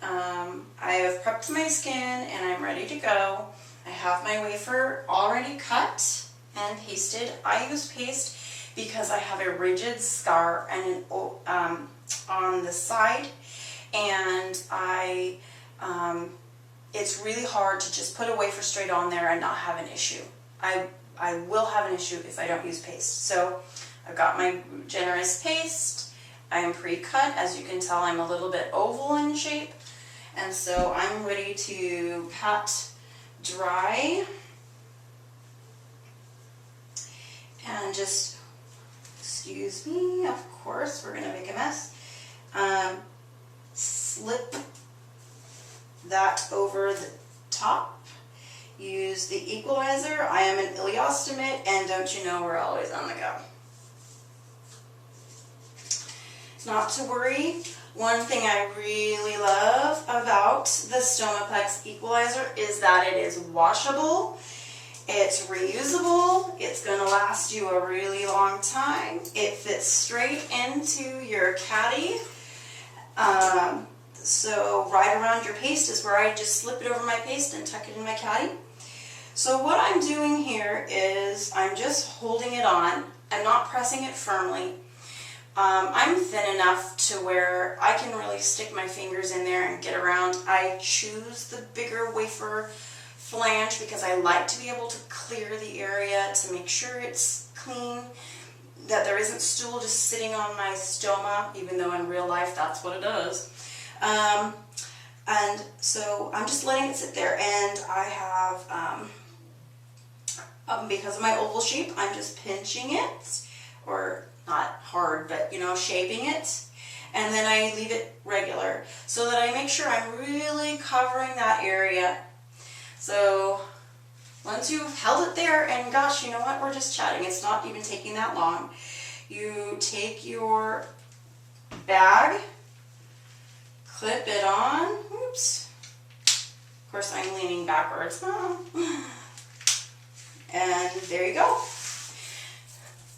I have prepped my skin and I'm ready to go. I have my wafer already cut and pasted. I use paste because I have a rigid scar and on the side, and it's really hard to just put a wafer straight on there and not have an issue. I will have an issue if I don't use paste. So I've got my generous paste. I am pre-cut. As you can tell, I'm a little bit oval in shape. And so I'm ready to pat dry. And just, excuse me, of course, we're going to make a mess. Slip that over the top. Use the Equalizer. I am an ileostomate, and don't you know, we're always on the go. Not to worry. One thing I really love about the Stomaplex Equalizer is that it is washable. It's reusable. It's going to last you a really long time. It fits straight into your caddy. So right around your paste is where I just slip it over my paste and tuck it in my caddy. So what I'm doing here is I'm just holding it on. I'm not pressing it firmly. I'm thin enough to where I can really stick my fingers in there and get around. I choose the bigger wafer flange because I like to be able to clear the area to make sure it's clean, that there isn't stool just sitting on my stoma, even though in real life that's what it does. And so I'm just letting it sit there, and I have, because of my oval shape, I'm just pinching it, or not hard, but you know, shaping it, and then I leave it regular so that I make sure I'm really covering that area. So once you've held it there, and gosh, you know what, we're just chatting, it's not even taking that long. You take your bag, clip it on, oops, of course I'm leaning backwards, and there you go.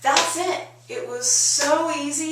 That's it. It was so easy.